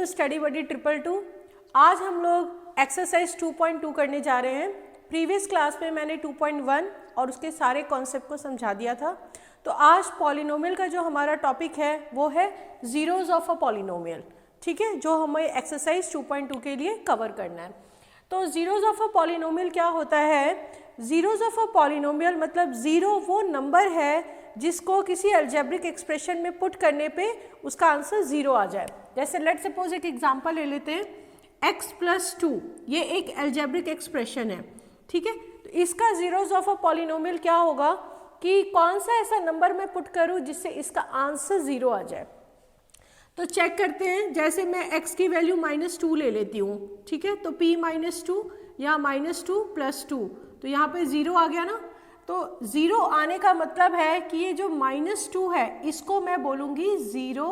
Study बडी 222। आज हम लोग एक्सरसाइज 2.2 करने जा रहे हैं। प्रीवियस क्लास में मैंने 2.1 और उसके सारे कॉन्सेप्ट को समझा दिया था। तो आज पॉलिनोमियल का जो हमारा टॉपिक है वो है जीरोज ऑफ अ पॉलिनोमियल, ठीक है, जो हमें एक्सरसाइज 2.2 के लिए कवर करना है। तो जीरोज ऑफ अ पॉलिनोमियल क्या होता है? जीरोज ऑफ अ पॉलिनोमियल मतलब जीरो वो नंबर है जिसको किसी अलजेब्रिक एक्सप्रेशन में पुट करने पे उसका आंसर जीरो आ जाए। जैसे लेट सपोज एक एग्जांपल ले लेते हैं, x+2, ये एक अलजेब्रिक एक्सप्रेशन है, ठीक है। तो इसका जीरोज ऑफ अ पॉलिनोमियल क्या होगा कि कौन सा ऐसा नंबर मैं पुट करूं जिससे इसका आंसर जीरो आ जाए। तो चेक करते हैं, जैसे मैं x की वैल्यू -2 ले लेती हूँ, ठीक है। तो p -2 या -2 + 2, तो यहाँ पे जीरो आ गया ना। तो जीरो आने का मतलब है कि ये जो -2 है इसको मैं बोलूँगी जीरो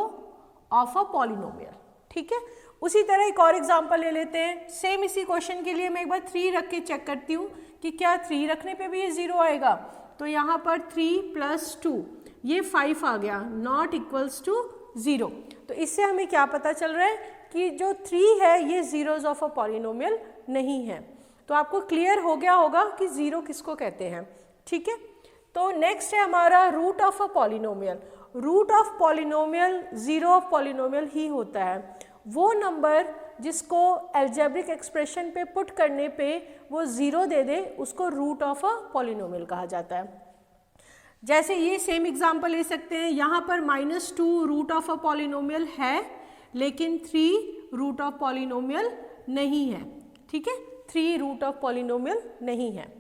ऑफ अ पॉलिनोमियल, ठीक है। उसी तरह एक और एग्जांपल ले लेते हैं। सेम इसी क्वेश्चन के लिए मैं एक बार 3 रख के चेक करती हूँ कि क्या 3 रखने पे भी ये जीरो आएगा। तो यहाँ पर 3 + 2 ये 5 आ गया, नॉट इक्वल्स टू 0। तो इससे हमें क्या पता चल रहा है कि जो 3 है ये जीरोज ऑफ अ पॉलिनोमियल नहीं है। तो आपको क्लियर हो गया होगा कि जीरो किसको कहते हैं, ठीक है। तो नेक्स्ट है हमारा root of a polynomial. Root of polynomial zero of polynomial ही होता है, वो नंबर जिसको अलजेब्रिक एक्सप्रेशन पे पुट करने पे वो जीरो दे दे उसको रूट ऑफ अ पॉलिनोमियल कहा जाता है। जैसे ये सेम एग्जांपल ले सकते हैं, यहाँ पर -2 रूट ऑफ अ पॉलिनोमियल है लेकिन 3 रूट ऑफ पॉलिनोमियल नहीं है, ठीक है। 3 रूट ऑफ पॉलिनोमियल नहीं है,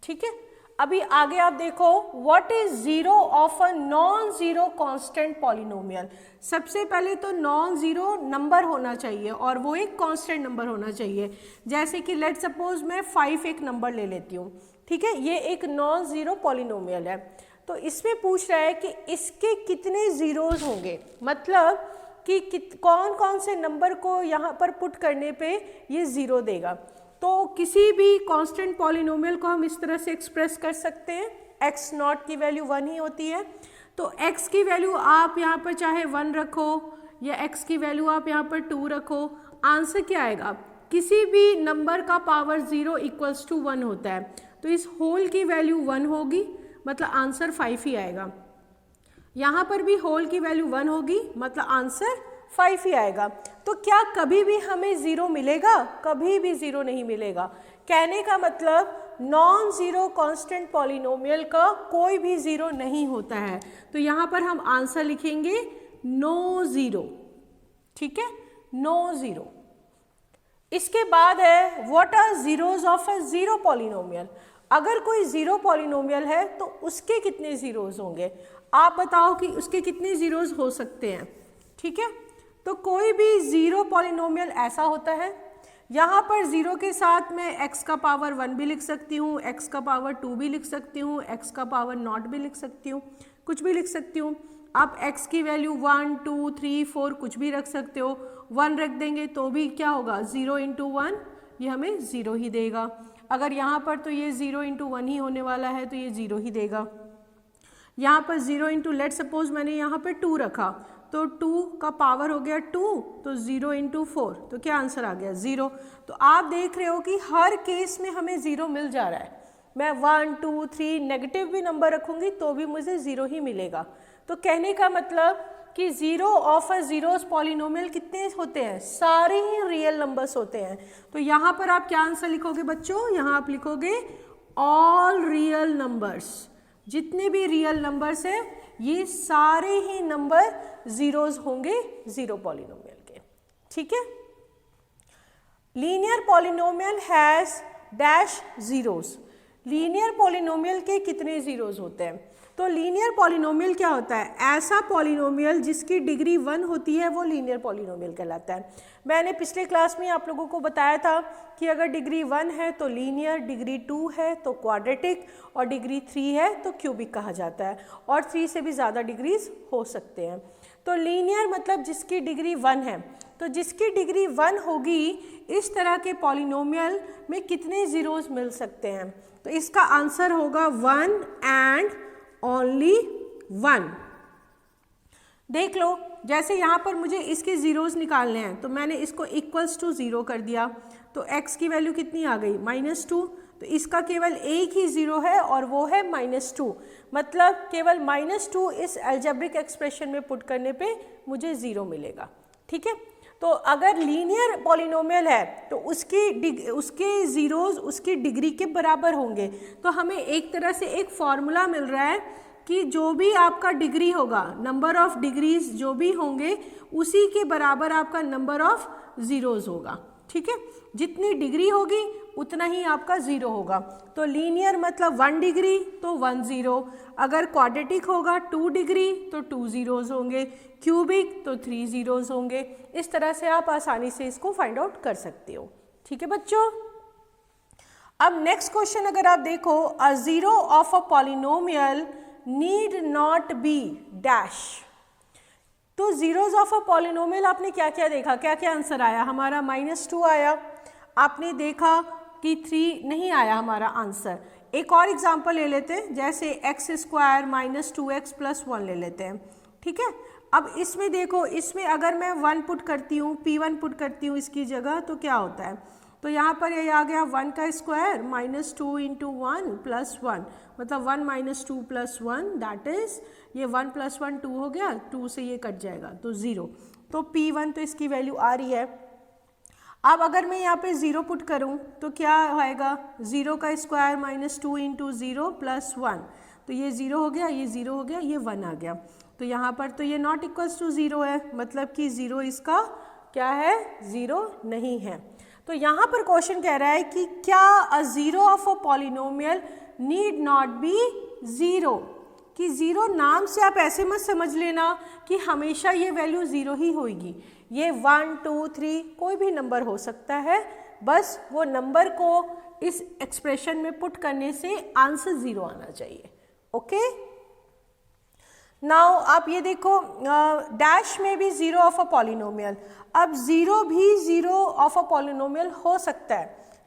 ठीक है। अभी आगे आप देखो, what is zero of a non zero constant polynomial. सबसे पहले तो नॉन जीरो नंबर होना चाहिए और वो एक कांस्टेंट नंबर होना चाहिए। जैसे कि लेट सपोज मैं 5 एक नंबर ले लेती हूँ, ठीक है, ये एक नॉन जीरो पॉलिनोमियल है। तो इसमें पूछ रहा है कि इसके कितने जीरोज होंगे, मतलब कि कौन कौन से नंबर को यहाँ पर पुट करने पे ये जीरो देगा। तो किसी भी कांस्टेंट पॉलिनोमियल को हम इस तरह से एक्सप्रेस कर सकते हैं, x0 की वैल्यू 1 ही होती है। तो x की वैल्यू आप यहाँ पर चाहे 1 रखो या x की वैल्यू आप यहाँ पर 2 रखो, आंसर क्या आएगा? किसी भी नंबर का पावर 0 = 1 होता है। तो इस होल की वैल्यू 1 होगी, मतलब आंसर 5 ही आएगा। यहाँ पर भी होल की वैल्यू 1 होगी, मतलब आंसर 5 ही आएगा। तो क्या कभी भी हमें जीरो मिलेगा? कभी भी जीरो नहीं मिलेगा। कहने का मतलब नॉन जीरो कांस्टेंट पॉलिनोमियल का कोई भी जीरो नहीं होता है। तो यहाँ पर हम आंसर लिखेंगे नो जीरो, ठीक है, नो जीरो। इसके बाद है what are zeros of a zero polynomial. अगर कोई जीरो पॉलिनोमियल है तो उसके कितने जीरोज होंगे, आप बताओ कि उसके कितने जीरोज हो सकते हैं, ठीक है। तो कोई भी जीरो पॉलिनोमियल ऐसा होता है, यहाँ पर जीरो के साथ मैं x का पावर 1 भी लिख सकती हूँ, x का पावर 2 भी लिख सकती हूँ, x का पावर 0 भी लिख सकती हूँ, कुछ भी लिख सकती हूँ। आप x की वैल्यू 1, 2, 3, 4 कुछ भी रख सकते हो। 1 रख देंगे तो भी क्या होगा, 0 × 1 ये हमें 0 ही देगा। अगर यहाँ पर तो ये 0 × 1 ही होने वाला है तो ये 0 ही देगा। यहाँ पर 0 × लेट सपोज मैंने यहाँ पर 2 रखा, तो 2 का पावर हो गया 2, तो 0 × 4, तो क्या आंसर आ गया 0। तो आप देख रहे हो कि हर केस में हमें 0 मिल जा रहा है। मैं 1, 2, 3 नेगेटिव भी नंबर रखूँगी तो भी मुझे 0 ही मिलेगा। तो कहने का मतलब कि zero of a zeros polynomial कितने होते हैं? सारे ही रियल नंबर्स होते हैं। तो यहाँ पर आप क्या आंसर लिखोगे बच्चों? यहाँ आप लिखोगे ऑल रियल नंबर्स। जितने भी रियल नंबर्स हैं ये सारे ही नंबर जीरोज होंगे जीरो पॉलिनोमियल के, ठीक है। Linear polynomial has dash zeros. Linear polynomial के कितने जीरोज होते हैं? तो लीनियर पॉलिनोमियल क्या होता है? ऐसा पॉलिनोमियल जिसकी डिग्री 1 होती है वो लीनियर पॉलिनोमियल कहलाता है। मैंने पिछले क्लास में आप लोगों को बताया था कि अगर डिग्री 1 है तो लीनियर, डिग्री 2 है तो क्वाड्रेटिक और डिग्री 3 है तो क्यूबिक कहा जाता है, और 3 से भी ज़्यादा डिग्रीज हो सकते हैं। तो लीनियर मतलब जिसकी डिग्री 1 है। तो जिसकी डिग्री 1 होगी इस तरह के पॉलिनोमियल में कितने जीरोज मिल सकते हैं? तो इसका आंसर होगा 1 एंड ओनली 1। देख लो, जैसे यहाँ पर मुझे इसके ज़ीरोज़ निकालने हैं तो मैंने इसको इक्वल्स टू 0 कर दिया, तो x की वैल्यू कितनी आ गई -2, तो इसका केवल एक ही ज़ीरो है और वो है -2, मतलब केवल -2 इस अलजेब्रिक एक्सप्रेशन में पुट करने पे मुझे 0 मिलेगा। ठीक है, तो अगर लीनियर पॉलिनोमियल है तो उसके ज़ीरोज़ उसकी डिग्री के बराबर होंगे, तो हमें एक तरह से एक फॉर्मूला मिल रहा है कि जो भी आपका डिग्री होगा, नंबर ऑफ डिग्रीज जो भी होंगे उसी के बराबर आपका नंबर ऑफ ज़ीरोज़ होगा। ठीक है, जितनी डिग्री होगी उतना ही आपका ज़ीरो होगा। तो लीनियर मतलब 1 डिग्री तो 1 ज़ीरो, अगर क्वाड्रेटिक होगा 2 डिग्री तो 2 ज़ीरोज़ होंगे, क्यूबिक तो 3 ज़ीरोज़ होंगे। इस तरह से आप आसानी से इसको फाइंड आउट कर सकते हो। ठीक है बच्चों, अब नेक्स्ट क्वेश्चन अगर आप देखो, a zero of a polynomial need not be dash. तो ज़ीरोज़ ऑफ अ पॉलिनोमियल आपने क्या क्या देखा, क्या क्या आंसर आया हमारा? -2 आया, आपने देखा कि 3 नहीं आया हमारा आंसर। एक और एग्जांपल ले लेते हैं, जैसे x² - 2x + 1 ले लेते हैं। ठीक है, अब इसमें देखो, इसमें अगर मैं 1 पुट करती हूँ, p1 पुट करती हूँ इसकी जगह, तो क्या होता है? तो यहाँ पर ये आ गया 1 का स्क्वायर -2 × 1 + 1, मतलब 1 - 2 + 1, दैट इज़ ये 1 + 1 2 हो गया, 2 से ये कट जाएगा तो 0। तो p1 तो इसकी वैल्यू आ रही है। अब अगर मैं यहाँ पे 0 पुट करूँ तो क्या आएगा? 0 का स्क्वायर -2 × 0 + 1, तो ये 0 हो गया, ये 0 हो गया, ये 1 आ गया। तो यहाँ पर तो ये नॉट इक्वल्स टू 0 है, मतलब कि 0 इसका क्या है? 0 नहीं है। तो यहाँ पर क्वेश्चन कह रहा है कि क्या a zero of a polynomial need not be 0, कि 0 नाम से आप ऐसे मत समझ लेना कि हमेशा ये वैल्यू 0 ही होगी। ये 1 2 3 कोई भी नंबर हो सकता है, बस वो नंबर को इस एक्सप्रेशन में पुट करने से आंसर 0 आना चाहिए। ओके, नाउ आप ये देखो, डैश में भी 0 ऑफ अ पॉलिनोमियल। अब 0 भी 0 ऑफ अ पॉलिनोमियल हो सकता है।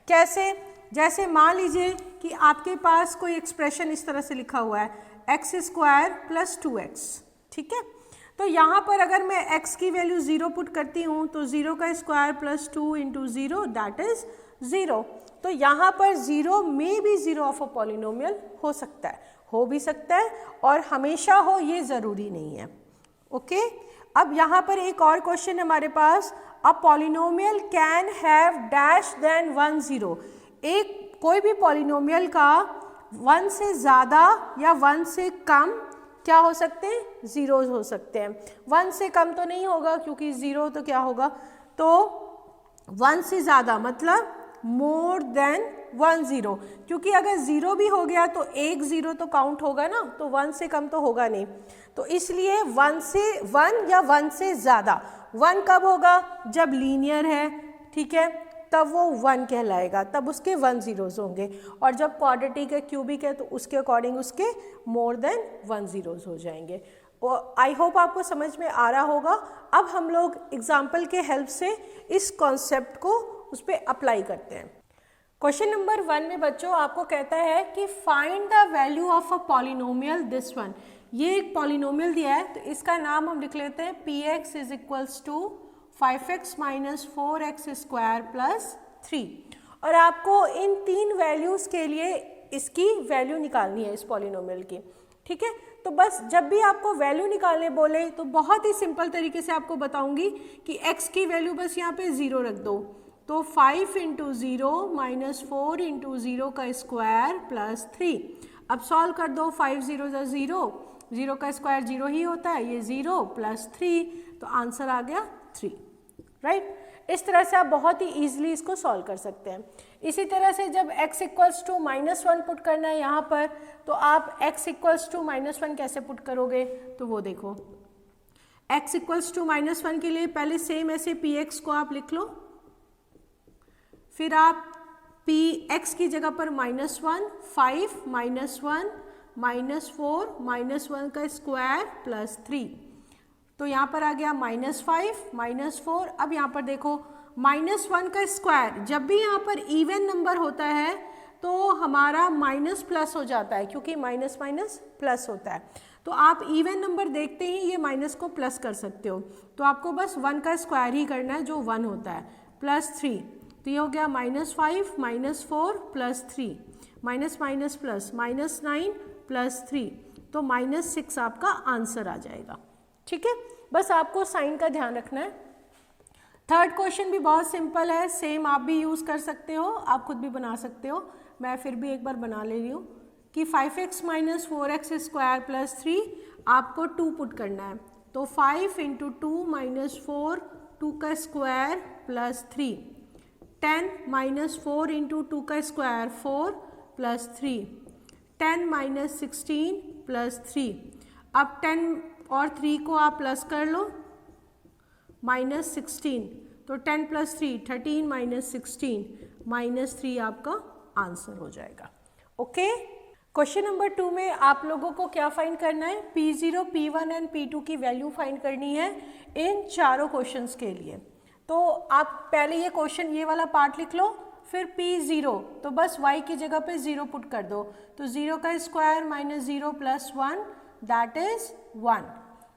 कैसे? जैसे मान लीजिए कि आपके पास कोई एक्सप्रेशन इस तरह से लिखा हुआ है x² + 2x। ठीक है, तो यहाँ पर अगर मैं x की वैल्यू 0 पुट करती हूँ तो 0 का स्क्वायर + 2 × 0 दैट इज़ 0। तो यहाँ पर 0 में भी 0 ऑफ अ पॉलिनोमियल हो सकता है, हो भी सकता है, और हमेशा हो ये ज़रूरी नहीं है। ओके, अब यहाँ पर एक और क्वेश्चन हमारे पास, a polynomial can have dash than 1 0। एक कोई भी पॉलिनोमियल का 1 से ज़्यादा या 1 से कम क्या हो सकते हैं? ज़ीरोज़ हो सकते हैं। 1 से कम तो नहीं होगा क्योंकि 0 तो क्या होगा, तो 1 से ज़्यादा मतलब मोर देन 1 0, क्योंकि अगर 0 भी हो गया तो एक 0 तो काउंट होगा ना, तो 1 से कम तो होगा नहीं। तो इसलिए 1 या 1 से ज़्यादा। 1 कब होगा? जब लीनियर है, ठीक है, तब वो 1 कहलाएगा, तब उसके 1 ज़ीरोज़ होंगे, और जब क्वाड्रेटिक है, क्यूबिक है, तो उसके अकॉर्डिंग उसके मोर देन 1 ज़ीरोज़ हो जाएंगे। आई होप आपको समझ में आ रहा होगा। अब हम लोग एग्जाम्पल के हेल्प से इस कॉन्सेप्ट को उस पर अप्लाई करते हैं। क्वेश्चन नंबर 1 में बच्चों आपको कहता है कि find the value of a polynomial this one. ये एक पॉलिनोमियल दिया है, तो इसका नाम हम लिख लेते हैं px = 5x - 4x² + 3, और आपको इन 3 वैल्यूज़ के लिए इसकी वैल्यू निकालनी है इस पॉलिनोमियल की। ठीक है, तो बस जब भी आपको वैल्यू निकालने बोले तो बहुत ही सिंपल तरीके से आपको बताऊंगी कि x की वैल्यू बस यहाँ पे 0 रख दो, तो 5 × 0 - 4 × 0 का स्क्वायर + 3। अब सॉल्व कर दो, 5 0 0, 0 का स्क्वायर 0 ही होता है, ये 0 + 3, तो आंसर आ गया 3, राइट। इस तरह से आप बहुत ही ईजिली इसको सॉल्व कर सकते हैं। इसी तरह से जब x = -1 पुट करना है यहाँ पर, तो आप x = -1 कैसे पुट करोगे? तो वो देखो, x = -1 के लिए पहले सेम ऐसे px को आप लिख लो, फिर आप px की जगह पर -1, 5 - 1 - 4 -1 का स्क्वायर + 3, तो यहाँ पर आ गया -5 - 4। अब यहाँ पर देखो -1 का स्क्वायर, जब भी यहाँ पर इवन नंबर होता है तो हमारा माइनस प्लस हो जाता है, क्योंकि माइनस माइनस प्लस होता है। तो आप इवन नंबर देखते ही ये माइनस को प्लस कर सकते हो, तो आपको बस 1 का स्क्वायर ही करना है जो 1 होता है, +3, तो ये हो गया -5 -4 +3, माइनस माइनस प्लस -9 +3, तो -6 आपका आंसर आ जाएगा। ठीक है, बस आपको साइन का ध्यान रखना है। थर्ड क्वेश्चन भी बहुत सिंपल है, सेम आप भी यूज़ कर सकते हो, आप खुद भी बना सकते हो, मैं फिर भी एक बार बना ले रही हूँ कि 5x - 4x² + 3 आपको 2 पुट करना है, तो 5 × 2 - 4 2 का स्क्वायर +3, 10 - 4 × 2 का स्क्वायर 4 +3, 10 - 16 +3। अब 10 और 3 को आप प्लस कर लो, -16, तो 10 + 3 13 - 16 -3 आपका आंसर हो जाएगा। ओके, क्वेश्चन नंबर 2 में आप लोगों को क्या फाइंड करना है, P0, P1 एंड P2 की वैल्यू फाइंड करनी है इन चारों क्वेश्चंस के लिए। तो आप पहले ये क्वेश्चन ये वाला पार्ट लिख लो, फिर P0 तो बस y की जगह पे 0 पुट कर दो, तो 0 का स्क्वायर -0 + 1 दैट इज 1।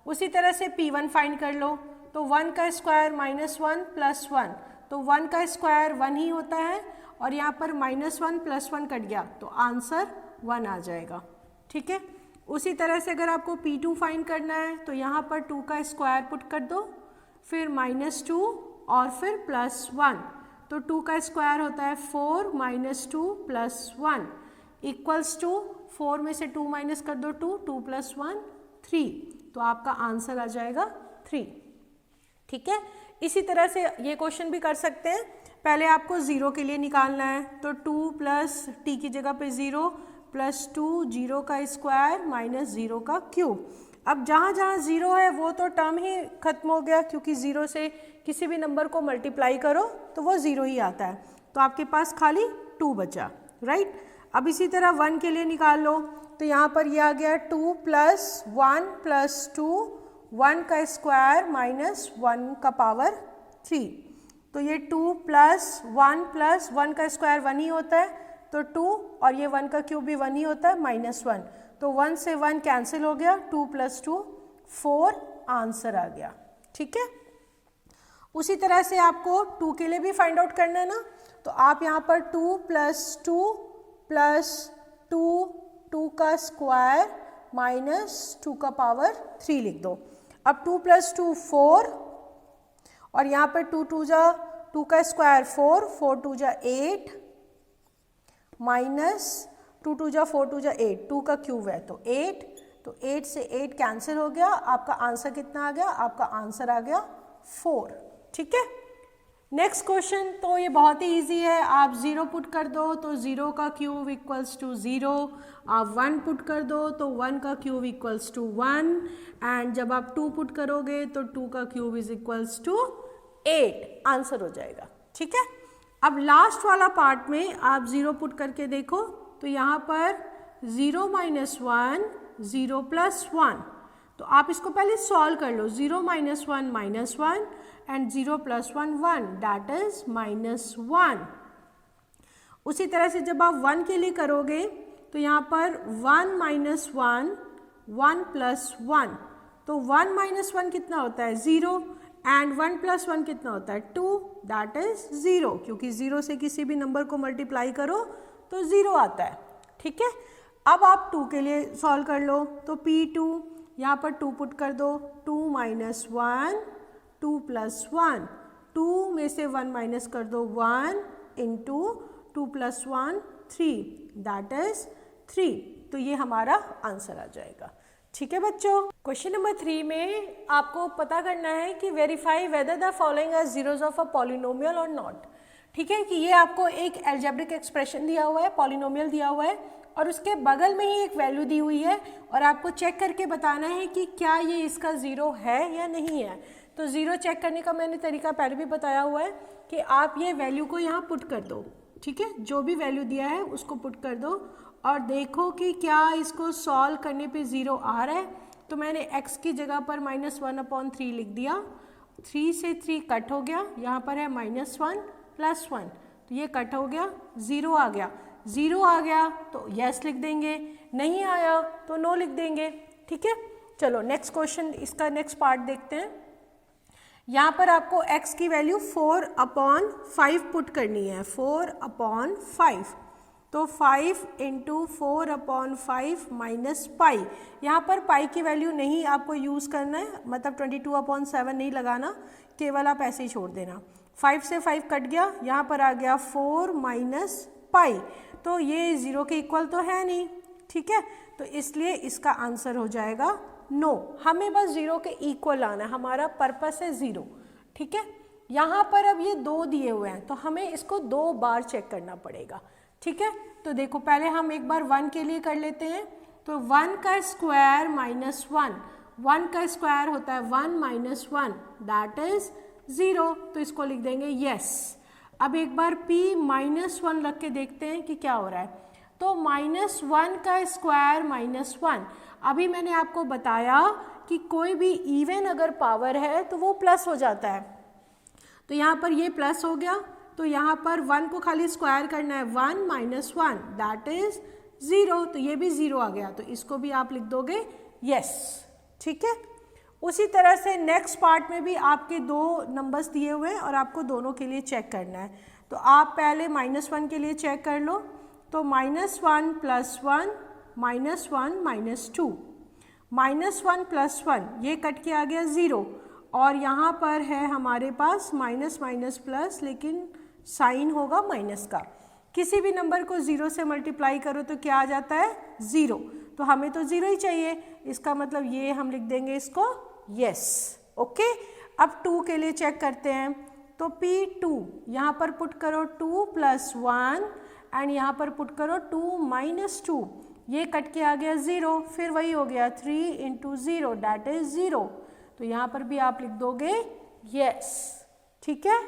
उसी तरह से P1 फाइंड कर लो, तो 1 का स्क्वायर -1 + 1, तो 1 का स्क्वायर 1 ही होता है, और यहाँ पर -1 + 1 कट गया तो आंसर 1 आ जाएगा। ठीक है, उसी तरह से अगर आपको P2 फाइंड करना है तो यहाँ पर 2 का स्क्वायर पुट कर दो, फिर -2 और फिर +1, तो 2 का स्क्वायर होता है 4 - 2 + 1 इक्वल्स टू 4 में से 2 माइनस कर दो 2, 2 + 1 3, तो आपका आंसर आ जाएगा 3। ठीक है, इसी तरह से ये क्वेश्चन भी कर सकते हैं। पहले आपको 0 के लिए निकालना है, तो 2 + t की जगह पे 0 + 2 0 का स्क्वायर -0 का क्यूब। अब जहाँ जहाँ 0 है वो तो टर्म ही खत्म हो गया, क्योंकि 0 से किसी भी नंबर को मल्टीप्लाई करो तो वो 0 ही आता है, तो आपके पास खाली 2 बचा, राइट। अब इसी तरह 1 के लिए निकाल लो, तो यहाँ पर ये आ गया 2 + 1 + 2 1 का स्क्वायर -1 का पावर 3, तो ये 2 + 1 का स्क्वायर 1 ही होता है, तो 2 और ये 1 का क्यूब भी 1 ही होता है -1, तो 1 से 1 कैंसिल हो गया, 2 + 2 4 आंसर आ गया। ठीक है, उसी तरह से आपको 2 के लिए भी फाइंड आउट करना है ना, तो आप यहाँ पर 2 + 2 + 2 2 का स्क्वायर -2 का पावर 3 लिख दो। अब 2 + 2 4, और यहाँ पर 2 2 जा 2 का स्क्वायर 4 4 2 जा 8 -2 2 जा 4 2 जा 8, 2 का क्यूब है तो 8, तो 8 से 8 कैंसिल हो गया, आपका आंसर कितना आ गया, आपका आंसर आ गया 4। ठीक है, नेक्स्ट क्वेश्चन तो ये बहुत ही इजी है, आप 0 पुट कर दो तो 0 का क्यूब इक्वल्स टू 0, आप 1 पुट कर दो तो 1 का क्यूब इक्वल्स टू 1, एंड जब आप 2 पुट करोगे तो 2 का cube is equals to 8, answer हो जाएगा। ठीक है, अब लास्ट वाला पार्ट में आप 0 पुट करके देखो, तो यहाँ पर 0 - 1 0 + 1, तो आप इसको पहले सॉल्व कर लो, 0 - 1 -1 एंड 0 + 1 1 दैट इज -1। उसी तरह से जब आप 1 के लिए करोगे तो यहाँ पर 1 - 1 1 + 1, तो 1 - 1 कितना होता है 0, एंड 1 + 1 कितना होता है 2 दैट इज 0, क्योंकि 0 से किसी भी नंबर को मल्टीप्लाई करो तो 0 आता है। ठीक है, अब आप 2 के लिए सॉल्व कर लो, तो P2 यहाँ पर 2 पुट कर दो, 2 - 1 2 + 1, 2 में से 1 माइनस कर दो 1 इंटू 2 + 1 3 दैट इज 3, तो ये हमारा आंसर आ जाएगा। ठीक है बच्चों, क्वेश्चन नंबर 3 में आपको पता करना है कि verify whether the following are zeros of a polynomial और नॉट। ठीक है, कि ये आपको एक एल्जेब्रिक एक्सप्रेशन दिया हुआ है, पॉलिनोमियल दिया हुआ है, और उसके बगल में ही एक वैल्यू दी हुई है, और आपको चेक करके बताना है कि क्या ये इसका 0 है या नहीं है। तो 0 चेक करने का मैंने तरीका पहले भी बताया हुआ है कि आप ये वैल्यू को यहाँ पुट कर दो। ठीक है, जो भी वैल्यू दिया है उसको पुट कर दो और देखो कि क्या इसको सॉल्व करने पे 0 आ रहा है। तो मैंने x की जगह पर -1/3 लिख दिया, 3 से 3 कट हो गया, यहाँ पर है -1 + 1, तो ये कट हो गया, 0 आ गया। 0 आ गया तो यस लिख देंगे, नहीं आया तो नो लिख देंगे। ठीक है, चलो नेक्स्ट क्वेश्चन, इसका नेक्स्ट पार्ट देखते हैं। यहाँ पर आपको x की वैल्यू 4/5 पुट करनी है, 4/5, तो 5 × 4/5 माइनस पाई। यहाँ पर पाई की वैल्यू नहीं आपको यूज़ करना है, मतलब 22/7 नहीं लगाना, केवल आप ऐसे ही छोड़ देना। 5 से 5 कट गया, यहाँ पर आ गया 4 माइनस पाई, तो ये 0 के इक्वल तो है नहीं, ठीक है, तो इसलिए इसका आंसर हो जाएगा नो। हमें बस 0 के इक्वल आना है, हमारा पर्पस है 0, ठीक है। यहाँ पर अब ये 2 दिए हुए हैं तो हमें इसको 2 बार चेक करना पड़ेगा, ठीक है। तो देखो पहले हम एक बार 1 के लिए कर लेते हैं, तो 1 का स्क्वायर माइनस 1, 1 का स्क्वायर होता है 1 माइनस 1 दैट इज 0, तो इसको लिख देंगे यस। अब एक बार p -1 रख के देखते हैं कि क्या हो रहा है, तो -1 का स्क्वायर -1, अभी मैंने आपको बताया कि कोई भी इवन अगर पावर है तो वो प्लस हो जाता है, तो यहाँ पर ये प्लस हो गया, तो यहाँ पर 1 को खाली स्क्वायर करना है, 1 माइनस 1 दैट इज 0, तो ये भी 0 आ गया, तो इसको भी आप लिख दोगे यस, ठीक है। उसी तरह से नेक्स्ट पार्ट में भी आपके 2 नंबर्स दिए हुए हैं और आपको दोनों के लिए चेक करना है, तो आप पहले -1 के लिए चेक कर लो, तो -1 + 1 -1 -2, -1 + 1 ये कट के आ गया 0, और यहाँ पर है हमारे पास माइनस माइनस प्लस, लेकिन साइन होगा माइनस का। किसी भी नंबर को 0 से मल्टीप्लाई करो तो क्या आ जाता है 0, तो हमें तो 0 ही चाहिए, इसका मतलब ये हम लिख देंगे इसको यस, ओके। अब 2 के लिए चेक करते हैं, तो P2 यहाँ पर पुट करो 2 + 1 एंड यहाँ पर पुट करो 2 - 2, ये कट के आ गया 0, फिर वही हो गया 3 × 0 दैट इज 0, तो यहाँ पर भी आप लिख दोगे यस, ठीक है।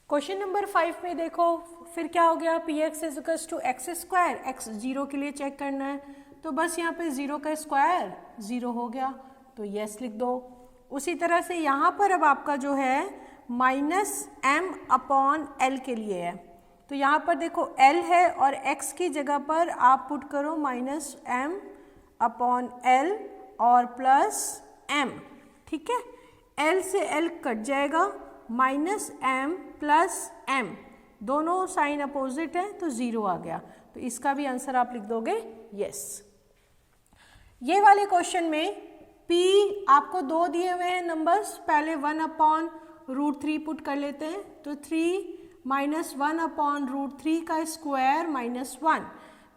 क्वेश्चन नंबर 5 में देखो फिर क्या हो गया, px = x², x 0 के लिए चेक करना है, तो बस यहाँ पे 0 का स्क्वायर 0 हो गया, तो यस लिख दो। उसी तरह से यहाँ पर अब आपका जो है -m/l के लिए है, तो यहाँ पर देखो l है और x की जगह पर आप पुट करो -m/l और +m, ठीक है। l से l कट जाएगा, -m + m, दोनों साइन अपोजिट है तो 0 आ गया, तो इसका भी आंसर आप लिख दोगे यस। ये वाले क्वेश्चन में p आपको 2 दिए हुए हैं नंबर्स, पहले 1/√3 पुट कर लेते हैं, तो 3 - 1/√3 का स्क्वायर -1,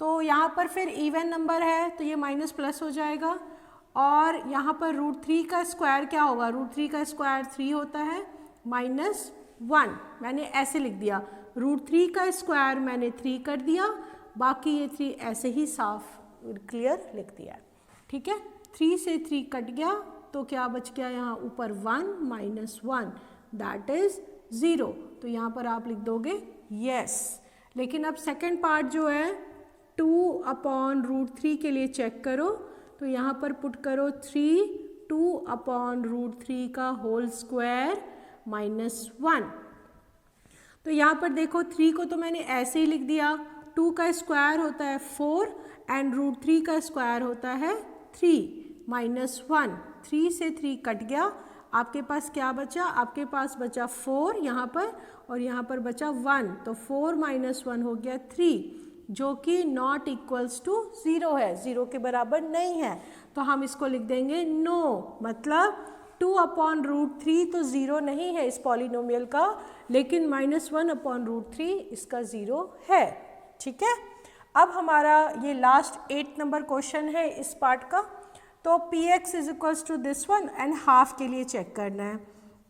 तो यहाँ पर फिर इवन नंबर है तो ये माइनस प्लस हो जाएगा, और यहाँ पर √3 का स्क्वायर क्या होगा, √3 का स्क्वायर 3 होता है, -1 मैंने ऐसे लिख दिया, √3 का स्क्वायर मैंने 3 कर दिया, बाकी ये 3 ऐसे ही साफ क्लियर लिख दिया, ठीक है। 3 से 3 कट गया, तो क्या बच गया यहाँ ऊपर 1 - 1 दैट इज 0, तो यहाँ पर आप लिख दोगे यस। लेकिन अब सेकंड पार्ट जो है 2/√3 के लिए चेक करो, तो यहाँ पर पुट करो 3 2/√3 का होल स्क्वायर -1, तो यहाँ पर देखो 3 को तो मैंने ऐसे ही लिख दिया, 2 का स्क्वायर होता है 4 एंड √3 का स्क्वायर होता है 3 -1, 3 से 3 कट गया, आपके पास क्या बचा, आपके पास बचा 4 यहाँ पर और यहाँ पर बचा 1, तो 4 - 1 हो गया 3, जो कि नॉट इक्वल्स टू 0 है, 0 के बराबर नहीं है, तो हम इसको लिख देंगे नो, मतलब 2/√3 तो 0 नहीं है इस पॉलिनोमियल का, लेकिन -1/√3 इसका 0 है, ठीक है। अब हमारा ये लास्ट 8 नंबर क्वेश्चन है इस पार्ट का, तो px = this one and half के लिए चेक करना है,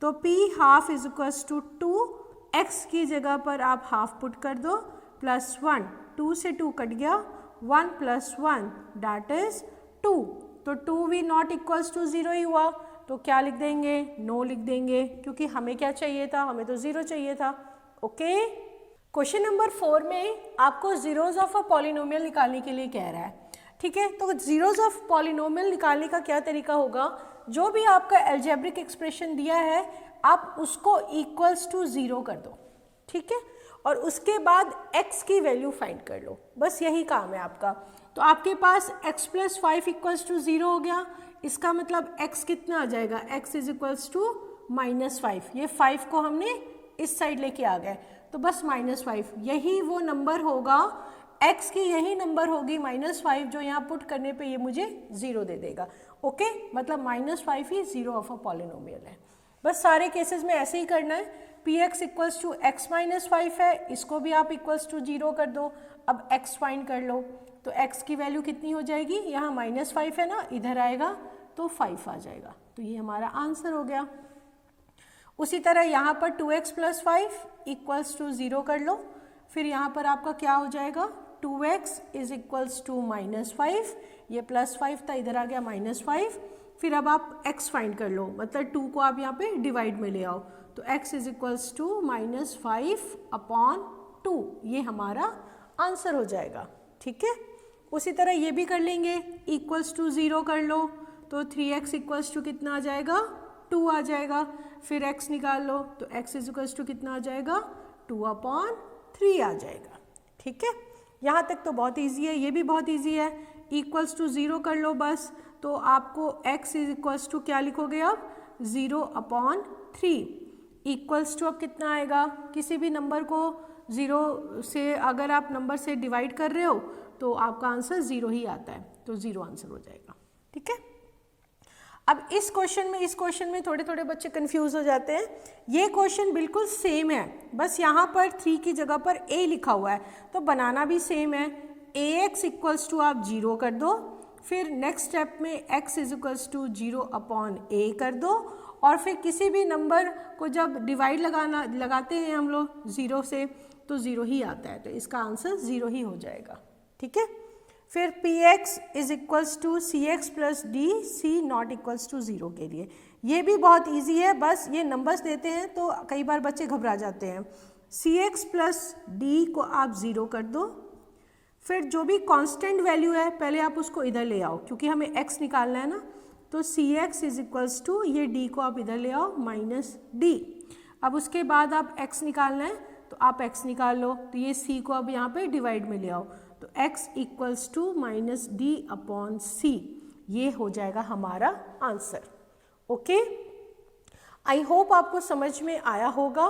तो p½ = 2, x की जगह पर आप हाफ पुट कर दो, +1, 2 से 2 कट गया, 1 + 1 दैट इज 2, तो 2 भी नॉट इक्वल्स टू 0 ही हुआ, तो क्या लिख देंगे, नो लिख देंगे, क्योंकि हमें क्या चाहिए था, हमें तो 0 चाहिए था, ओके। क्वेश्चन नंबर 4 में आपको जीरोज ऑफ अ पॉलिनोमियल निकालने के लिए कह रहा है, ठीक है। तो जीरोज ऑफ पॉलिनोमियल निकालने का क्या तरीका होगा, जो भी आपका अलजेब्रिक एक्सप्रेशन दिया है आप उसको इक्वल्स टू 0 कर दो, ठीक है, और उसके बाद x की वैल्यू फाइंड कर लो, बस यही काम है आपका। तो आपके पास x प्लस 5 इक्वल्स टू 0 हो गया। इसका मतलब x कितना आ जाएगा, x इज इक्वल्स टू -5। ये 5 को हमने इस साइड लेके आ गए, तो बस -5 यही वो नंबर होगा, x की यही नंबर होगी -5 जो यहाँ पुट करने पे ये मुझे 0 दे देगा। ओके, मतलब -5 ही 0 ऑफ अ पॉलिनोमियल है। बस सारे केसेस में ऐसे ही करना है। px equals to x minus 5 है, इसको भी आप इक्वल्स टू 0 कर दो। अब x फाइंड कर लो, तो x की वैल्यू कितनी हो जाएगी, यहाँ -5 है ना, इधर आएगा तो 5 आ जाएगा। तो ये हमारा आंसर हो गया। उसी तरह यहाँ पर 2x प्लस 5 इक्वल्स टू 0 कर लो, फिर यहाँ पर आपका क्या हो जाएगा, 2x इज इक्वल्स टू -5, ये +5 था, इधर आ गया -5। फिर अब आप x फाइंड कर लो, मतलब 2 को आप यहाँ पे डिवाइड में ले आओ, तो x इज इक्वल्स टू -5/2, ये हमारा आंसर हो जाएगा। ठीक है, उसी तरह ये भी कर लेंगे, इक्वल्स टू 0 कर लो, तो 3x इक्वल्स टू कितना आ जाएगा, 2 आ जाएगा। फिर x निकाल लो, तो x इज इक्वल्स टू कितना आ जाएगा, 2/3 आ जाएगा। ठीक है, यहाँ तक तो बहुत ईजी है, ये भी बहुत ईजी है। इक्वल्स टू 0 कर लो बस, तो आपको x इज इक्वल्स टू क्या लिखोगे अब, 0/3। इक्वल्स टू अब कितना आएगा, किसी भी नंबर को 0 से अगर आप नंबर से डिवाइड कर रहे हो तो आपका आंसर 0 ही आता है, तो 0 आंसर हो जाएगा। ठीक है, अब इस क्वेश्चन में थोड़े थोड़े बच्चे कंफ्यूज हो जाते हैं। ये क्वेश्चन बिल्कुल सेम है, बस यहाँ पर 3 की जगह पर a लिखा हुआ है, तो बनाना भी सेम है। ax इक्वल्स टू आप 0 कर दो, फिर नेक्स्ट स्टेप में x is equals to 0/a कर दो, और फिर किसी भी नंबर को जब डिवाइड लगाते हैं हम लोग 0 से, तो 0 ही आता है, तो इसका आंसर 0 ही हो जाएगा। ठीक है, फिर px is equals to cx plus D, c not equals to 0 के लिए। ये भी बहुत इजी है, बस ये नंबर्स देते हैं तो कई बार बच्चे घबरा जाते हैं। cx प्लस डी को आप 0 कर दो, फिर जो भी कांस्टेंट वैल्यू है पहले आप उसको इधर ले आओ, क्योंकि हमें x निकालना है ना, तो cx इज इक्वल्स टू ये d को आप इधर ले आओ -d। अब उसके बाद आप x निकालना है, तो आप x निकाल लो, तो ये c को अब यहाँ पे डिवाइड में ले आओ, तो x इक्वल्स टू -d/c, ये हो जाएगा हमारा आंसर। ओके, आई होप आपको समझ में आया होगा।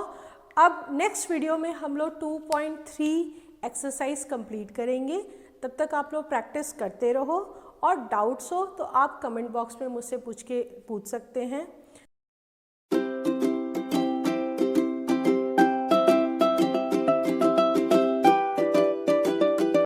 अब नेक्स्ट वीडियो में हम लोग 2.3 एक्सरसाइज कंप्लीट करेंगे। तब तक आप लोग प्रैक्टिस करते रहो, और डाउट्स हो तो आप कमेंट बॉक्स में मुझसे पूछ सकते हैं।